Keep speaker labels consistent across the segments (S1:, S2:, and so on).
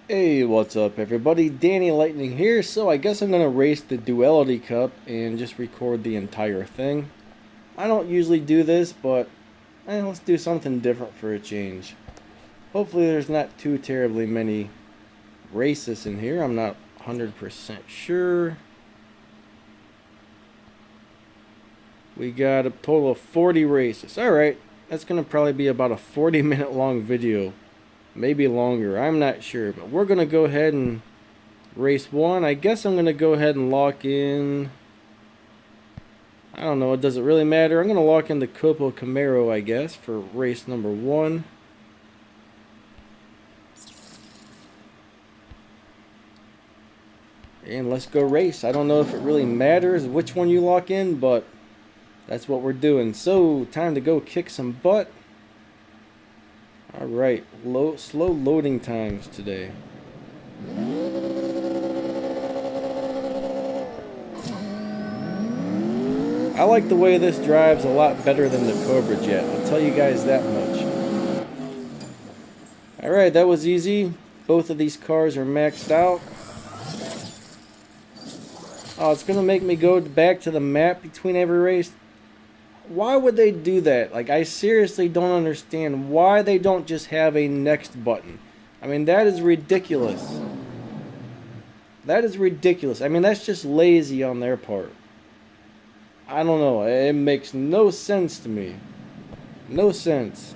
S1: Hey, what's up everybody? Danny Lightning here. So I guess I'm going to race the Duality Cup and just record the entire thing. I don't usually do this, but let's do something different for a change. Hopefully there's not too terribly many races in here. I'm not 100% sure. We got a total of 40 races. Alright, that's going to probably be about a 40-minute long video. Maybe longer, I'm not sure. But we're going to go ahead and race one. I guess I'm going to go ahead and lock in. I don't know, it doesn't really matter. I'm going to lock in the COPO Camaro, I guess, for race number one. And let's go race. I don't know if it really matters which one you lock in, but that's what we're doing. So, time to go kick some butt. Alright, slow loading times today. I like the way this drives a lot better than the Cobra jet. I'll tell you guys that much. Alright, that was easy. Both of these cars are maxed out. Oh, it's going to make me go back to the map between every race. Why would they do that? Like, I seriously don't understand why they don't just have a next button. I mean, that is ridiculous. That is ridiculous. I mean, that's just lazy on their part. I don't know. It makes no sense to me. No sense.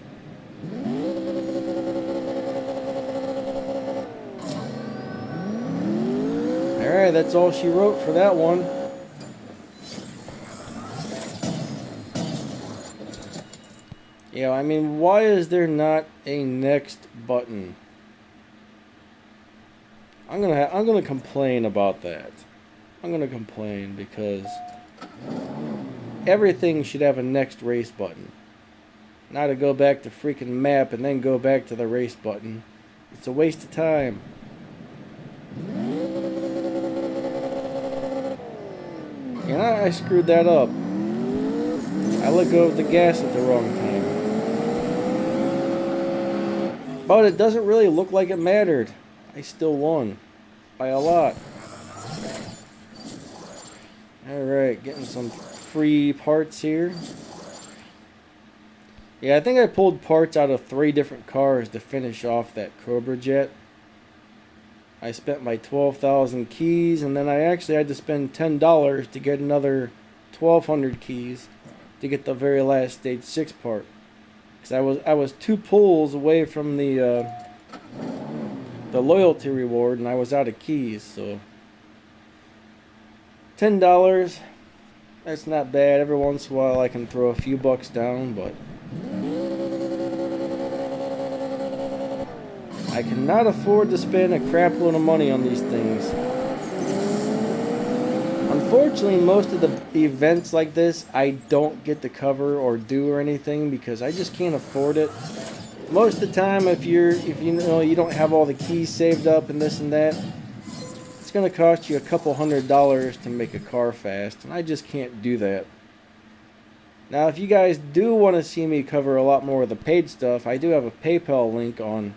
S1: Alright, that's all she wrote for that one. Yeah, I mean, why is there not a next button? I'm gonna complain about that. I'm gonna complain because everything should have a next race button. Not to go back to freaking map and then go back to the race button. It's a waste of time. And I screwed that up. I let go of the gas at the wrong time. But it doesn't really look like it mattered. I still won. By a lot. Alright, getting some free parts here. Yeah, I think I pulled parts out of 3 different cars to finish off that Cobra jet. I spent my 12,000 keys, and then I actually had to spend $10 to get another 1,200 keys to get the very last stage 6 part. Because I was 2 pulls away from the loyalty reward, and I was out of keys, so $10, that's not bad. Every once in a while I can throw a few bucks down, but I cannot afford to spend a crap load of money on these things. Unfortunately, most of the events like this I don't get to cover or do or anything because I just can't afford it. Most of the time, if you know you don't have all the keys saved up and this and that, it's going to cost you a couple $100 to make a car fast, and I just can't do that. Now, if you guys do want to see me cover a lot more of the paid stuff, I do have a PayPal link on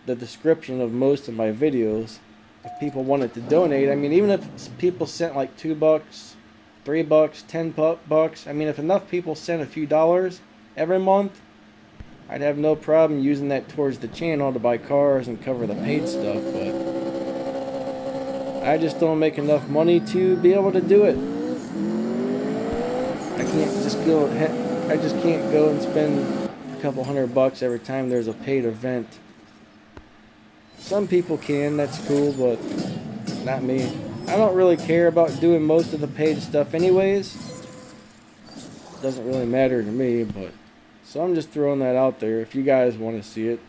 S1: the description of most of my videos. If people wanted to donate, I mean, even if people sent like $2, $3, $10, I mean, if enough people sent a few dollars every month, I'd have no problem using that towards the channel to buy cars and cover the paid stuff, but I just don't make enough money to be able to do it. I just can't go and spend a couple $100 every time there's a paid event. Some people can, that's cool, but not me. I don't really care about doing most of the paid stuff anyways. Doesn't really matter to me, but so I'm just throwing that out there if you guys want to see it.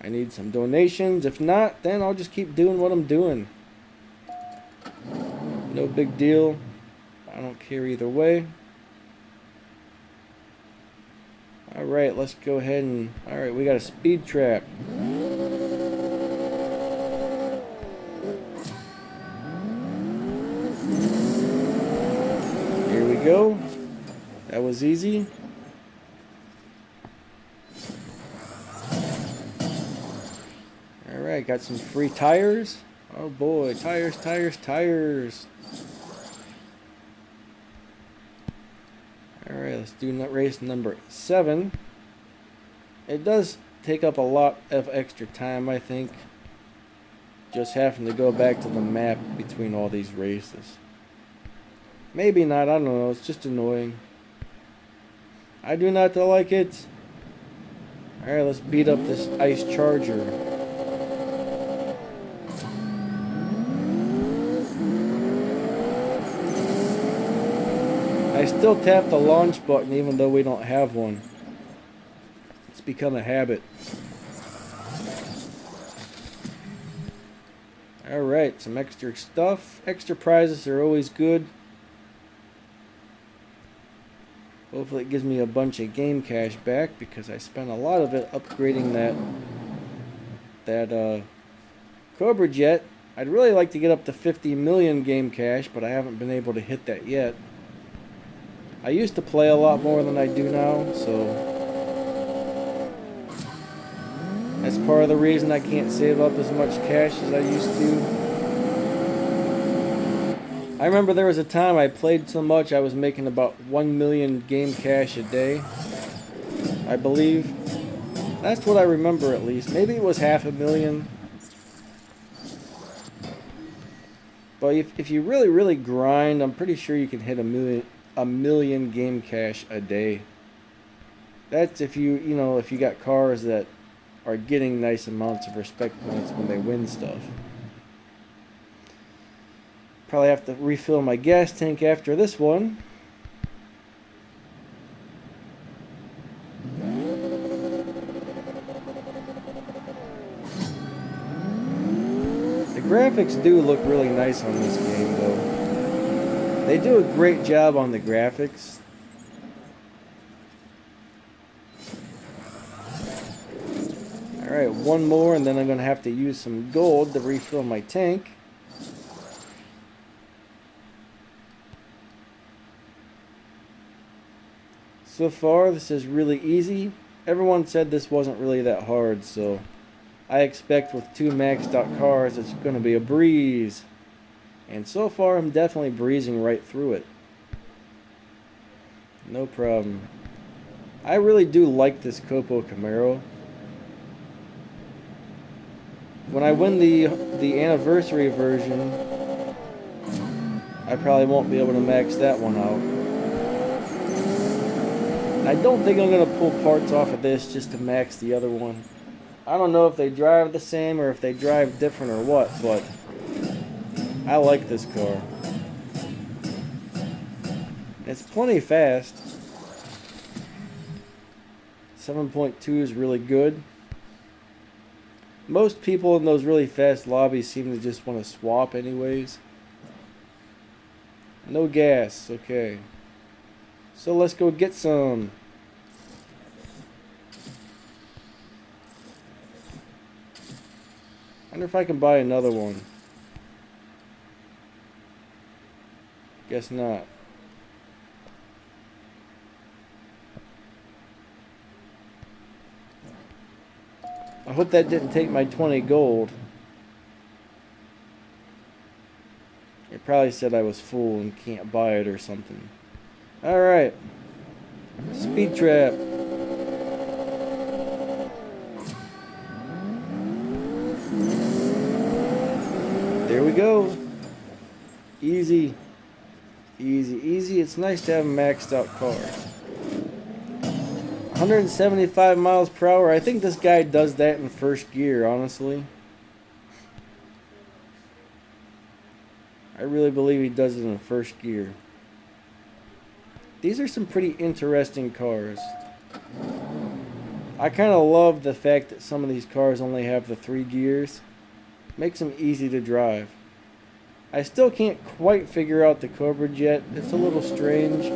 S1: I need some donations. If not, then I'll just keep doing what I'm doing. No big deal. I don't care either way. Alright, let's go ahead and... Alright, we got a speed trap. Here we go. That was easy. Alright, got some free tires. Oh boy, tires, tires, tires. Alright, let's do race number 7. It does take up a lot of extra time, I think. Just having to go back to the map between all these races. Maybe not, I don't know, it's just annoying. I do not like it. Alright, let's beat up this ice charger. I still tap the launch button even though we don't have one. It's become a habit. Alright, some extra stuff. Extra prizes are always good. Hopefully it gives me a bunch of game cash back because I spent a lot of it upgrading that Cobra jet. I'd really like to get up to 50 million game cash, but I haven't been able to hit that yet. I used to play a lot more than I do now, so that's part of the reason I can't save up as much cash as I used to. I remember there was a time I played so much I was making about 1 million game cash a day, I believe. That's what I remember at least. Maybe it was 500,000. But if you really grind, I'm pretty sure you can hit a million game cash a day. That's if you got cars that are getting nice amounts of respect points when they win stuff. Probably have to refill my gas tank after this one. The graphics do look really nice on this game though. They do a great job on the graphics. Alright, one more and then I'm going to have to use some gold to refill my tank. So far, this is really easy. Everyone said this wasn't really that hard, so I expect with 2 maxed out cars, it's going to be a breeze. And so far, I'm definitely breezing right through it. No problem. I really do like this COPO Camaro. When I win the anniversary version, I probably won't be able to max that one out. I don't think I'm going to pull parts off of this just to max the other one. I don't know if they drive the same or if they drive different or what, but I like this car. It's plenty fast. 7.2 is really good. Most people in those really fast lobbies seem to just want to swap anyways. No gas, okay. So let's go get some. I wonder if I can buy another one. Guess not. I hope that didn't take my 20 gold. It probably said I was full and can't buy it or something. Alright. Speed trap. There we go. Easy. Easy, easy. It's nice to have a maxed out car. 175 miles per hour. I think this guy does that in first gear, honestly. I really believe he does it in first gear. These are some pretty interesting cars. I kind of love the fact that some of these cars only have the 3 gears. Makes them easy to drive. I still can't quite figure out the Cobra jet. It's a little strange.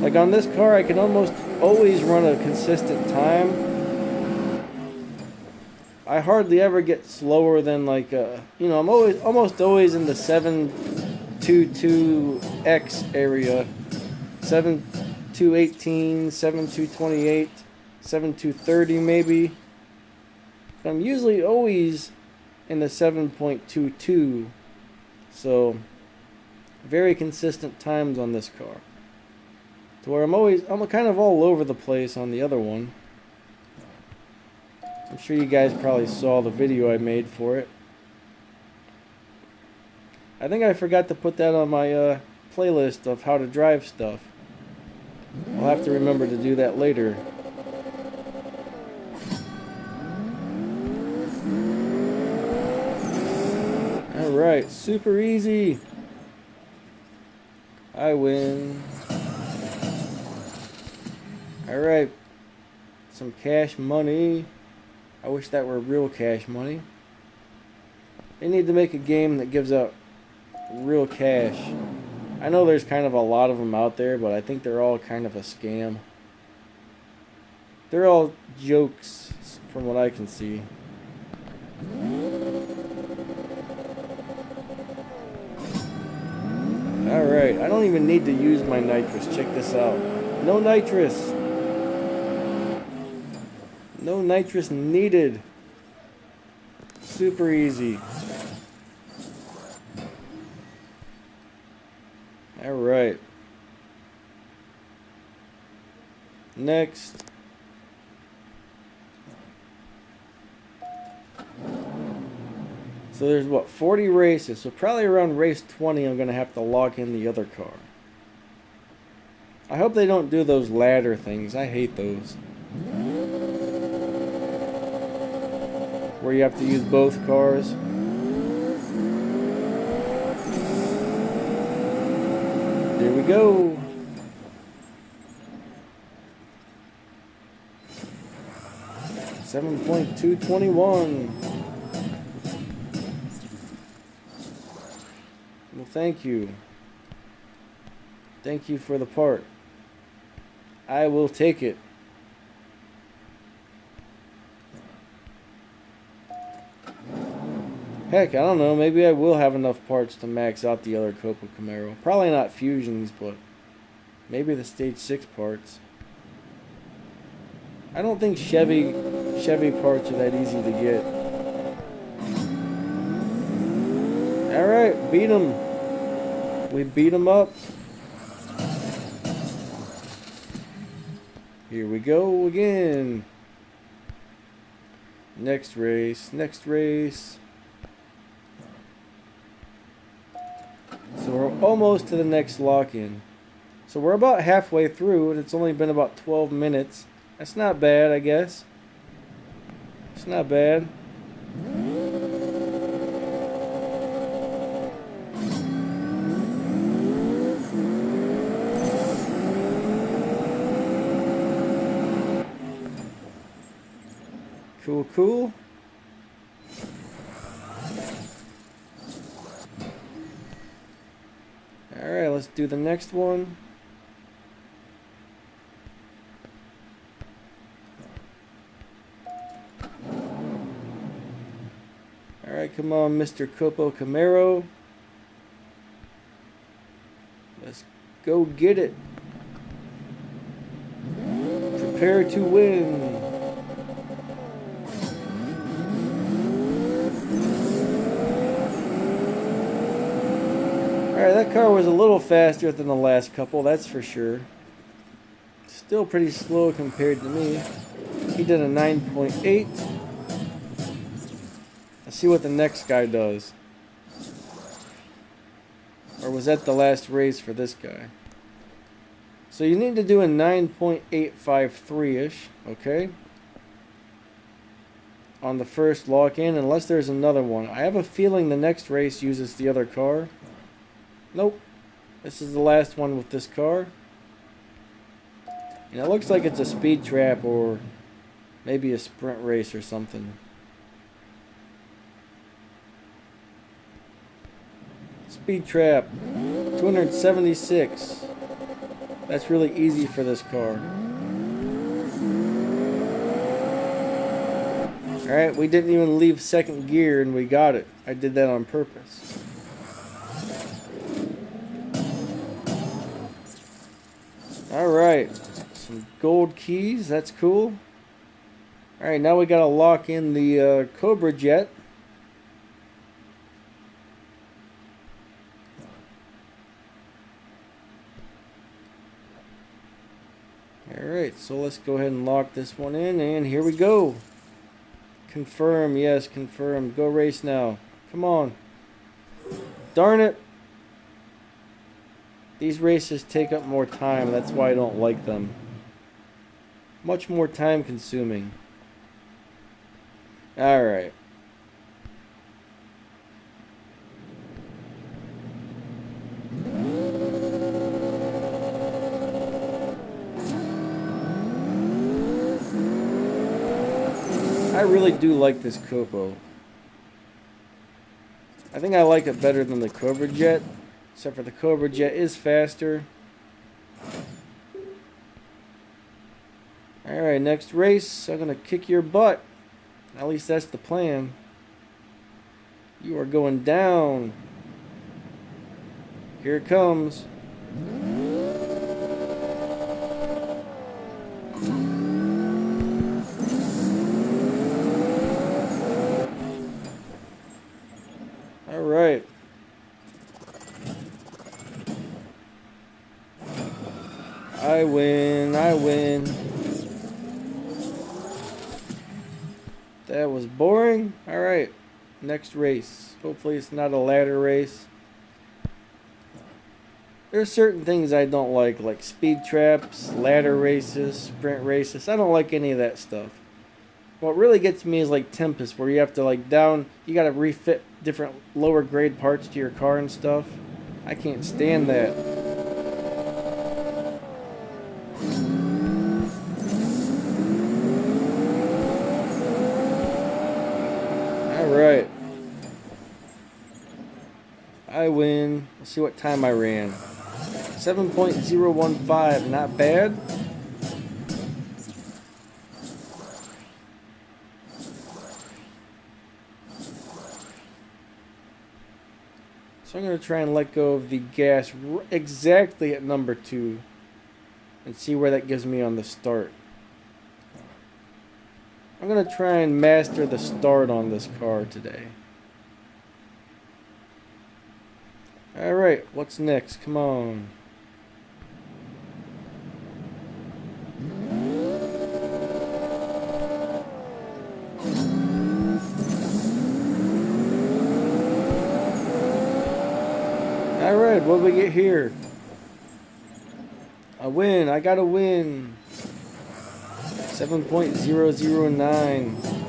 S1: Like on this car, I can almost always run a consistent time. I hardly ever get slower than like I'm almost always in the 722X area. 7218, 7228. 7.230 maybe. But I'm usually always in the 7.22, so very consistent times on this car. To where I'm kind of all over the place on the other one. I'm sure you guys probably saw the video I made for it. I think I forgot to put that on my playlist of how to drive stuff. I'll have to remember to do that later. Alright, super easy. I win. Alright, some cash money. I wish that were real cash money. They need to make a game that gives out real cash. I know there's kind of a lot of them out there, but I think they're all kind of a scam. They're all jokes from what I can see. Alright, I don't even need to use my nitrous. Check this out. No nitrous. No nitrous needed. Super easy. Alright. Next. So there's what, 40 races. So probably around race 20 I'm going to have to lock in the other car. I hope they don't do those ladder things. I hate those. Where you have to use both cars. There we go. $7.221. Well, thank you. Thank you for the part. I will take it. Heck, I don't know. Maybe I will have enough parts to max out the other COPO Camaro. Probably not fusions, but maybe the stage 6 parts. I don't think Chevy parts are that easy to get. Alright, beat him. We beat him up. Here we go again. Next race, next race. So we're almost to the next lock-in. So we're about halfway through, and it's only been about 12 minutes. That's not bad, I guess. It's not bad. Cool, cool. Alright, let's do the next one. Alright, come on, Mr. COPO Camaro. Let's go get it. Prepare to win. Alright, that car was a little faster than the last couple, that's for sure. Still pretty slow compared to me. He did a 9.8. Let's see what the next guy does. Or was that the last race for this guy? So you need to do a 9.853-ish, okay? On the first lock-in, unless there's another one. I have a feeling the next race uses the other car. Nope. This is the last one with this car. And it looks like it's a speed trap or maybe a sprint race or something. Speed trap. 276. That's really easy for this car. Alright, we didn't even leave second gear and we got it. I did that on purpose. Alright, some gold keys, that's cool. Alright, now we gotta lock in the Cobra jet. Alright, so let's go ahead and lock this one in, and here we go. Confirm, yes, confirm. Go race now. Come on. Darn it. These races take up more time, that's why I don't like them. Much more time consuming. Alright. I really do like this COPO. I think I like it better than the Cobra jet, except for the Cobra jet is faster. Alright, next race, I'm gonna kick your butt. At least that's the plan. You are going down. Here it comes. Alright. I win, I win. That was boring. Alright, next race. Hopefully it's not a ladder race. There's certain things I don't like speed traps, ladder races, sprint races. I don't like any of that stuff. What really gets me is like Tempest, where you have to you gotta refit different lower grade parts to your car and stuff. I can't stand that. Alright. I win. Let's see what time I ran. 7.015, not bad. So I'm going to try and let go of the gas exactly at number 2 and see where that gives me on the start. I'm going to try and master the start on this car today. Alright, what's next? Come on. Alright, what do we get here? A win. I got a win. 7.009.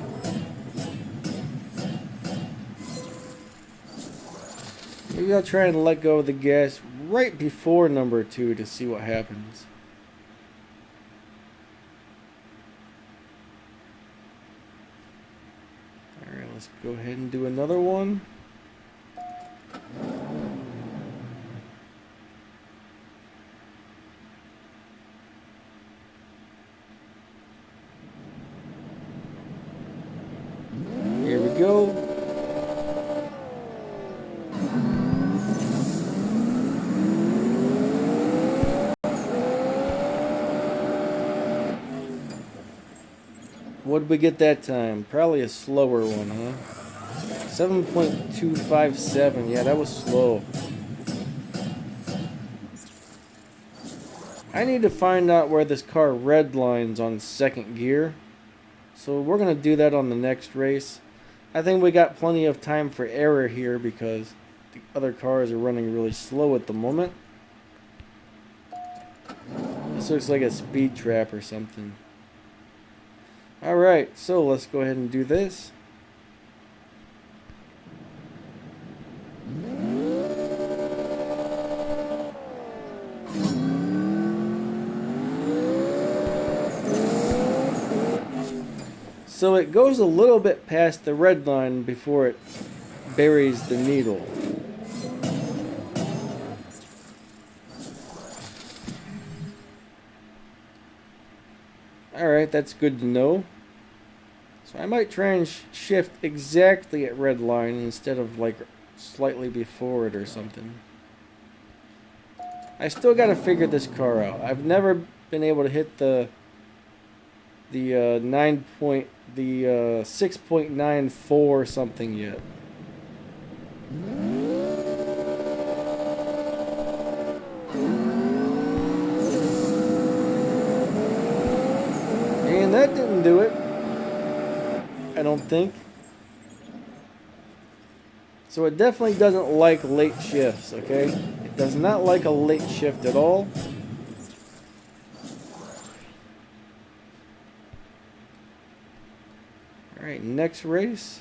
S1: Maybe I'll try and let go of the gas right before number 2 to see what happens. Alright, let's go ahead and do another one. Here we go. What did we get that time? Probably a slower one, huh? 7.257. Yeah, that was slow. I need to find out where this car redlines on second gear. So we're going to do that on the next race. I think we got plenty of time for error here because the other cars are running really slow at the moment. This looks like a speed trap or something. Alright, so let's go ahead and do this. So it goes a little bit past the red line before it buries the needle. Alright, that's good to know. So I might try and shift exactly at red line instead of like slightly before it or something. I still gotta figure this car out. I've never been able to hit the the 6.94 something yet. And that didn't do it, I don't think. So it definitely doesn't like late shifts, okay? It does not like a late shift at all. Alright, next race.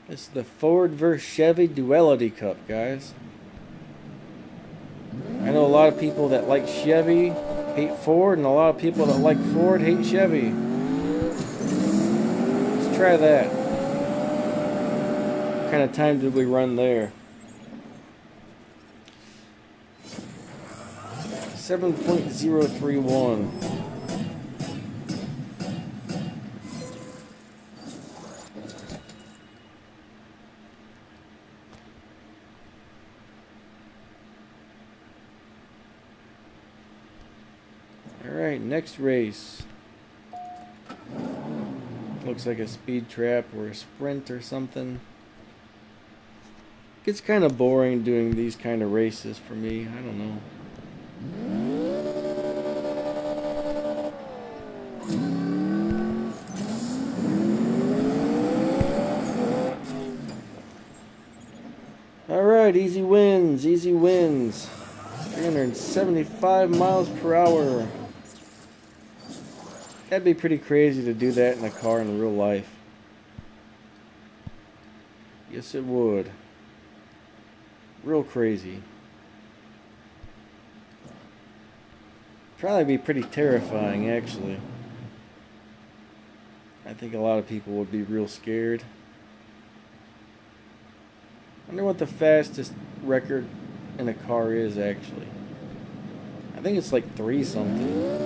S1: This is the Ford vs. Chevy Duality Cup, guys. I know a lot of people that like Chevy hate Ford, and a lot of people that like Ford hate Chevy. Let's try that. What kind of time did we run there? 7.031. Alright, next race. Looks like a speed trap or a sprint or something. Gets kind of boring doing these kind of races for me. I don't know. Alright, easy wins, easy wins. 375 miles per hour. That'd be pretty crazy to do that in a car in real life. Yes, it would. Real crazy. Probably be pretty terrifying, actually. I think a lot of people would be real scared. I wonder what the fastest record in a car is, actually. I think it's like 3 something.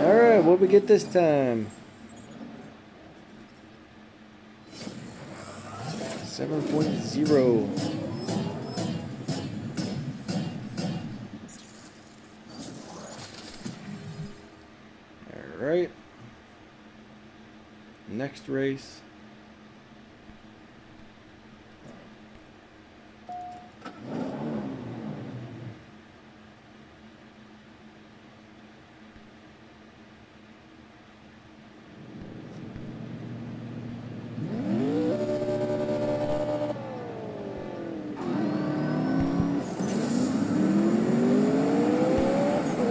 S1: Alright, what we get this time? 7.0. Alright. Next race.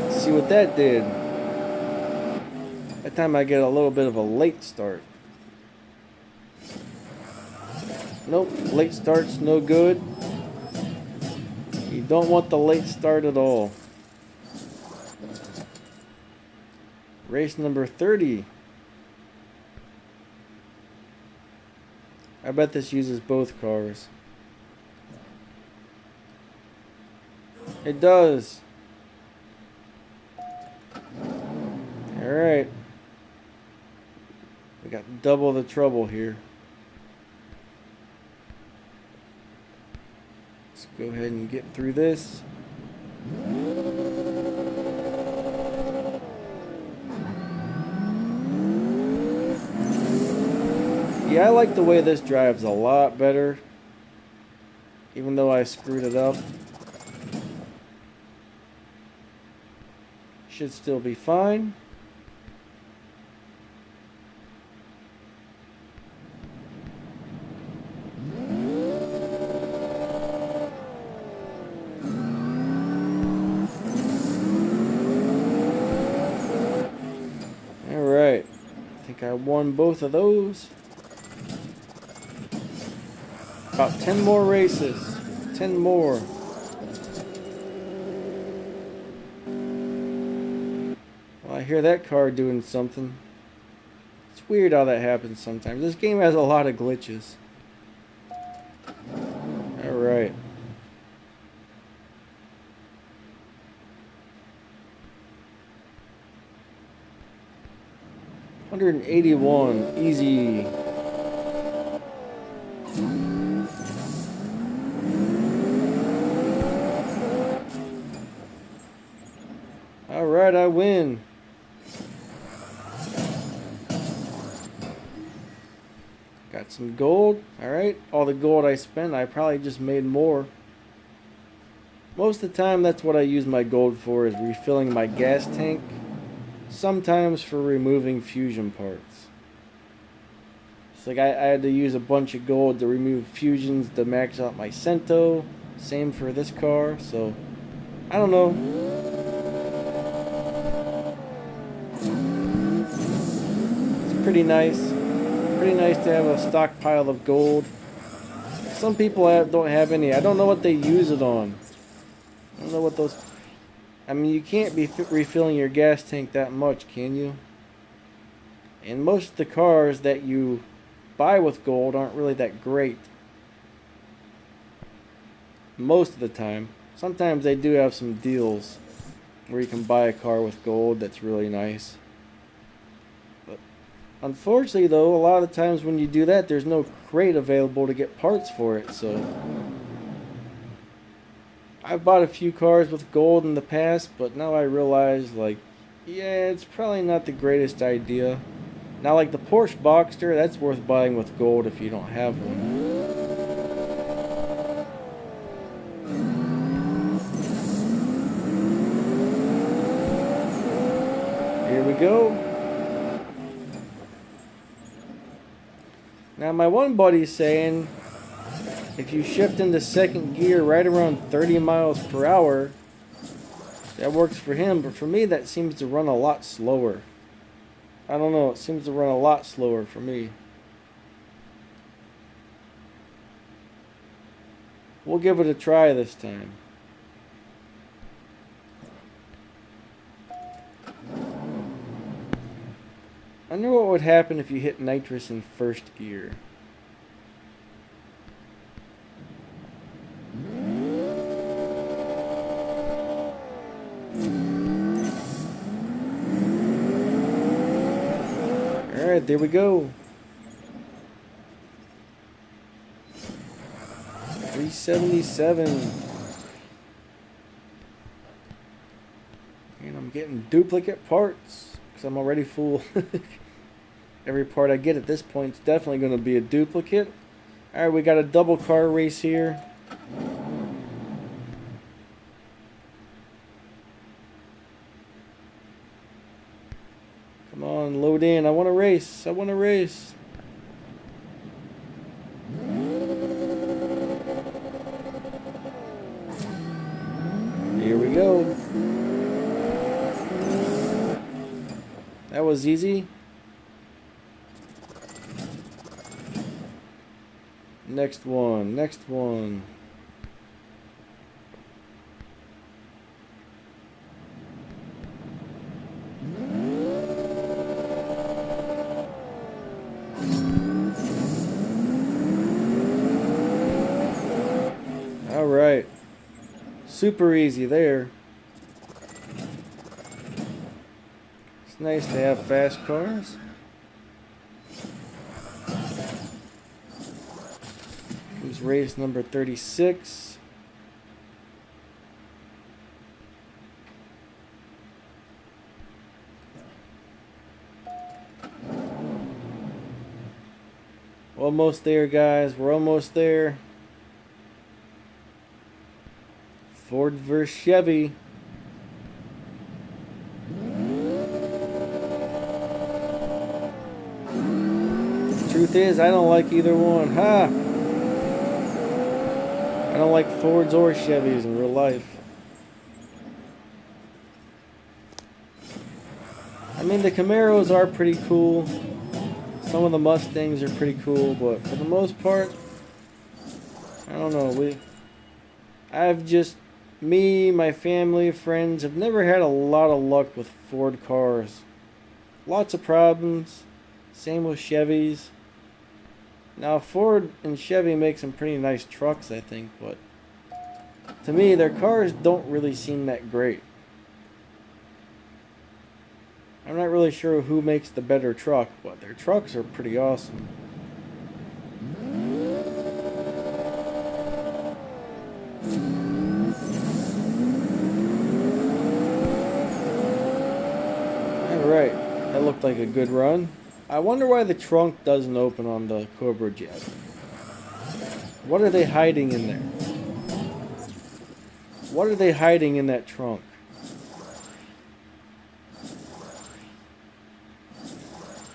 S1: See what that did. That time I get a little bit of a late start. Nope, late start's no good. You don't want the late start at all. Race number 30. I bet this uses both cars. It does. Alright. We got double the trouble here. Let's go ahead and get through this. Yeah, I like the way this drives a lot better. Even though I screwed it up. Should still be fine. Alright. I think I won both of those. About 10 more races. 10 more. Well, I hear that car doing something. It's weird how that happens sometimes. This game has a lot of glitches. Alright. 181, easy. Alright, I win. Got some gold. Alright, all the gold I spent, I probably just made more. Most of the time, that's what I use my gold for, is refilling my gas tank. Sometimes for removing fusion parts. It's like I had to use a bunch of gold to remove fusions to max out my Cento. Same for this car, so I don't know. It's pretty nice. Pretty nice to have a stockpile of gold. Some people don't have any. I don't know what they use it on. I don't know what those... I mean, you can't be refilling your gas tank that much, can you? And most of the cars that you buy with gold aren't really that great. Most of the time. Sometimes they do have some deals where you can buy a car with gold that's really nice. But unfortunately, though, a lot of the times when you do that, there's no crate available to get parts for it, so... I've bought a few cars with gold in the past, but now I realize, like, yeah, it's probably not the greatest idea. Now, like the Porsche Boxster, that's worth buying with gold if you don't have one. Here we go. Now, my one buddy's saying, if you shift into second gear right around 30 miles per hour, that works for him, but for me that seems to run a lot slower. I don't know, it seems to run a lot slower for me. We'll give it a try this time. I wonder what would happen if you hit nitrous in first gear. Alright, there we go. 377. And I'm getting duplicate parts because I'm already full. Every part I get at this point is definitely going to be a duplicate. Alright, we got a double car race here. Come on, load in. I want to race. I want to race. Here we go. That was easy. Next one. Next one. Alright. Super easy there. It's nice to have fast cars. Here's race number 36. Almost there, guys. We're almost there. Ford versus Chevy. Truth is, I don't like either one. Ha! I don't like Fords or Chevys in real life. I mean, the Camaros are pretty cool. Some of the Mustangs are pretty cool, but for the most part, I don't know. Me, my family, friends have never had a lot of luck with Ford cars. Lots of problems. Same with Chevys. Now, Ford and Chevy make some pretty nice trucks, I think, but to me, their cars don't really seem that great. I'm not really sure who makes the better truck, but their trucks are pretty awesome. Alright, that looked like a good run. I wonder why the trunk doesn't open on the Cobra jet. What are they hiding in there? What are they hiding in that trunk?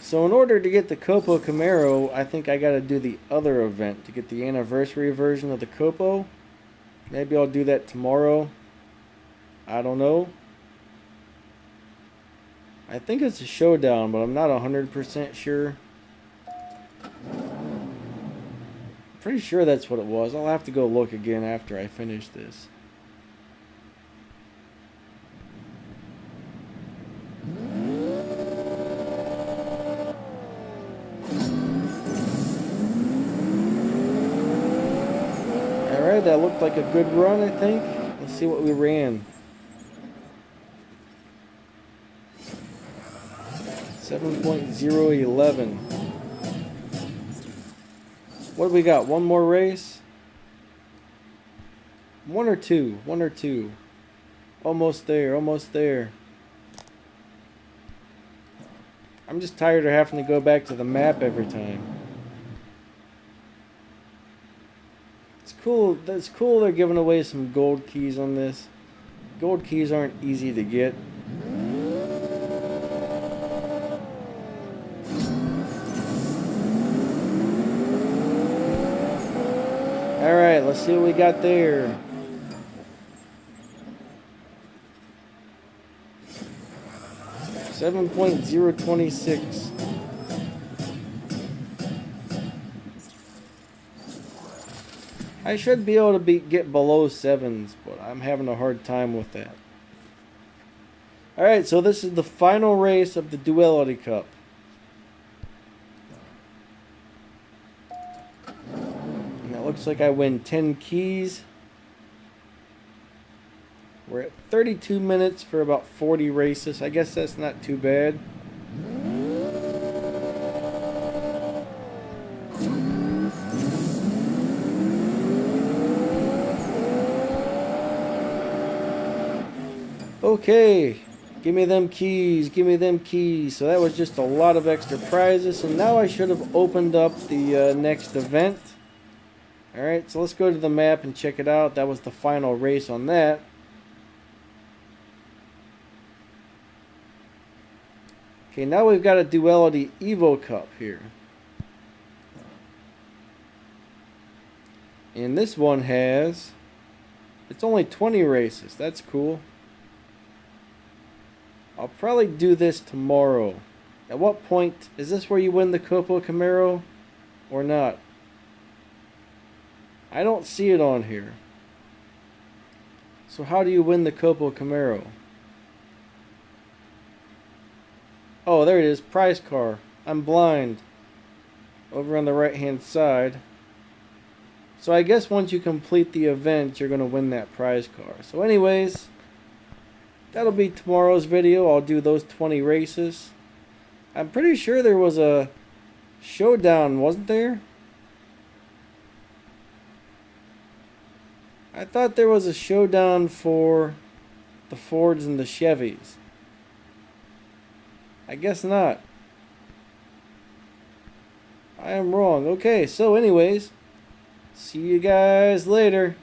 S1: So in order to get the COPO Camaro, I think I gotta do the other event to get the anniversary version of the COPO. Maybe I'll do that tomorrow. I don't know. I think it's a showdown, but I'm not 100% sure. Pretty sure that's what it was. I'll have to go look again after I finish this. Alright, that looked like a good run, I think. Let's see what we ran. 7.011. What do we got? One more race? One or two? One or two? Almost there, almost there. I'm just tired of having to go back to the map every time. It's cool. That's cool they're giving away some gold keys on this. Gold keys aren't easy to get. Alright, let's see what we got there. $7.026. I should be able to get below 7s, but I'm having a hard time with that. Alright, so this is the final race of the Duality Cup. Looks like I win 10 keys. We're at 32 minutes for about 40 races. I guess that's not too bad. Okay, give me them keys, give me them keys. So that was just a lot of extra prizes. And now I should have opened up the next event. Alright, so let's go to the map and check it out. That was the final race on that. Okay, now we've got a Duality Evo Cup here. And this one has... it's only 20 races. That's cool. I'll probably do this tomorrow. At what point... is this where you win the COPO Camaro? Or not? I don't see it on here. So how do you win the COPO Camaro? Oh, there it is. Prize car. I'm blind. Over on the right hand side. So I guess once you complete the event, you're going to win that prize car. So anyways, that'll be tomorrow's video. I'll do those 20 races. I'm pretty sure there was a showdown, wasn't there? I thought there was a showdown for the Fords and the Chevys. I guess not. I am wrong. Okay, so anyways, see you guys later.